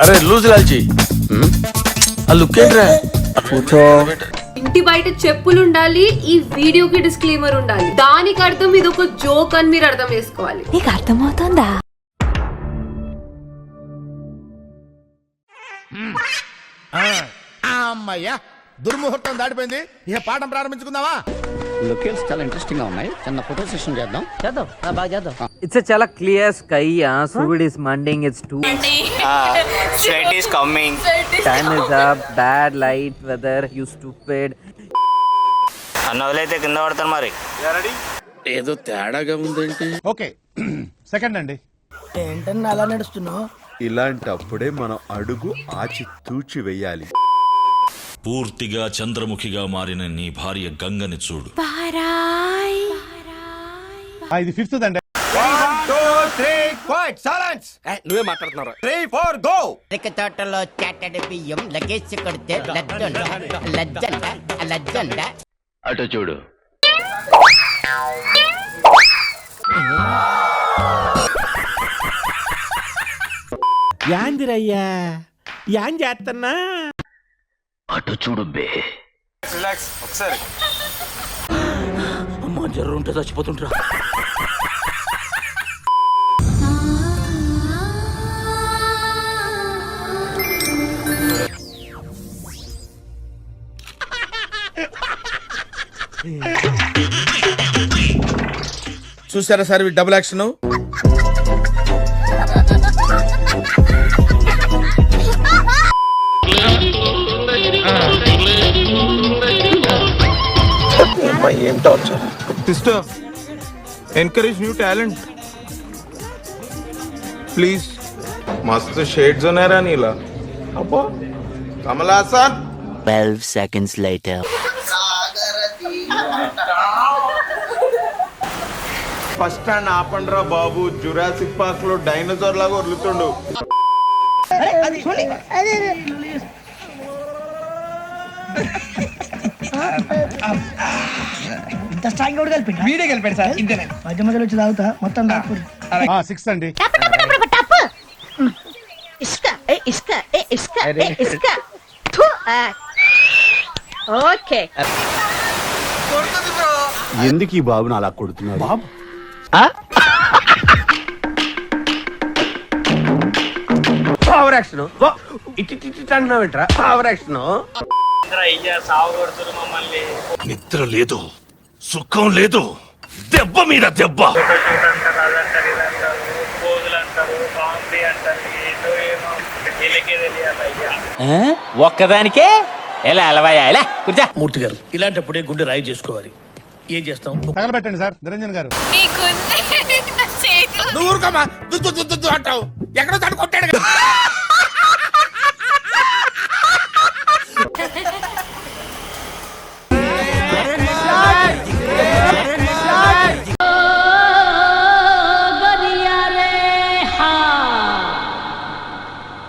అరే లూజ్ లాల్చి ఆ లుక్ ఏంట్రా? కూర్చో. ఇంటి బయట చెప్పులు ఉండాలి, ఈ వీడియోకి డిస్క్లైమర్ ఉండాలి. దానికి అర్థం ఇది ఒక జోక్ అని మీరు అర్థం చేసుకోవాలి. నీకు అర్థమవుతుందా? అమ్మయ్యా, దుర్ముహూర్తం దాటిపోయింది. ఇక పాఠం ప్రారంభించుకుందామా? లొకేషన్స్ చాలా ఇంట్రెస్టింగ్ గా ఉన్నాయి. చిన్న ఫోటో సెషన్ చేద్దాం. బాగా చేద్దాం. It's a chala clear sky. Sud is mending. It's too. Sweat is coming. Time is up. Bad light weather. You stupid. అన్నవలైతే కింద పడతాను మరి. ఏదో తేడాగా ఉందేంటి? ఓకే సెకండ్ అండి. ఏంటన్నా అలా నడుస్తున్నావు? ఇలాంటప్పుడే మనం అడుగు ఆచి తూచి వెయ్యాలి. పూర్తిగా చంద్రముఖిగా మారిన నీ భార్య గంగని చూడు. ఇది ఫిఫ్త్ అండి. నువ్వే మాట్లాడుతున్నావు. 3, 4 గో. తోటలో చాటడి బియ్యం లగేజ్ కొడితే లజ్జండ అటు చూడు. యాందిరయ్యా యాన్ చేస్తున్నా. అటు చూడు బే. రిలాక్స్ ఒకసారి. అమ్మ జర్రు ఉంటే చచ్చిపోతుంటరా. చూసారా సార్ డబుల్ యాక్షన్? ఏం torture. Sister, encourage new talent. Please. मस्त शेड्स ఉన్నారా నీలా? అబ్బా Kamal Haasan. 12 seconds later. First stand ఆపండ్రా బాబు. జురాసిక్ పార్క్ లో డైనోసార్ లాగా వదులుతుండు. ఇంత స్ట్రాంగ్ కూడా కలిపి వీడియో కలిపాడు సార్. ఇంతేనే మధ్య మధ్యలో వచ్చి తాగుతా మొత్తం తాగుతుంది. 6 అండి. ఓకే ఎందుకు ఈ బాబుని అలా కొడుతున్నాడు? బాబు పవర్ యాక్షన్ ఇట్టి అంటున్నావేంట్రా? Power action. నిద్ర లేదు, సుఖం లేదు, దెబ్బ మీద దెబ్బ. ఒక్కదానికే ఎలా అలవాయా ఎలా కూర్చా. మూర్తి గారు ఇలాంటప్పుడే గుండె రాయి చేసుకోవాలి. ఏం చేస్తాం? తగలబెట్టండి సార్ నిరంజన్ గారు. నువ్వు ఊరుకోమా. దుద్దు దుద్దు దుద్దు అంటావు. ఎక్కడో తను కొట్టాడు కదా.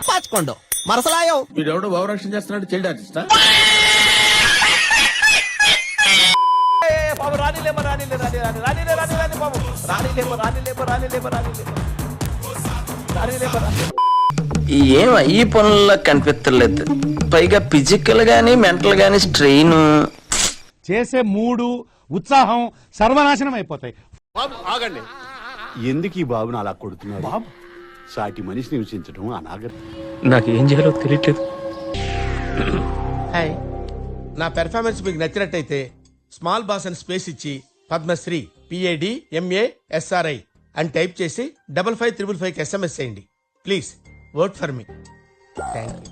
పాచుకోండు మరసలాయం. వీడెవడో ఓవరాక్షన్ చేస్తున్నాడు. చైల్డ్ ఆర్టిస్టా? ఏం ఈ పనుల్లో కనిపించలేదు. పైగా ఫిజికల్ గానీ మెంటల్ గానీ స్ట్రెయిన్. చేసే మూడు ఉత్సాహం సర్వనాశనం అయిపోతాయి. ఆగండి. ఎందుకు ఈ బాబుని అలా కొడుతున్నాడు? బాబు సాటి మనిషిని హింసించడం అనాగరికం. నాకు ఏం చేయాలో తెలియట్లేదు. హాయ్, నా పెర్ఫార్మెన్స్ మీకు నచ్చినట్టయితే స్మాల్ బాస్ అని స్పేస్ ఇచ్చి పద్మశ్రీ PADMASRI అని టైప్ చేసి 5555 SMS చేయండి. Please vote for me. Thank you.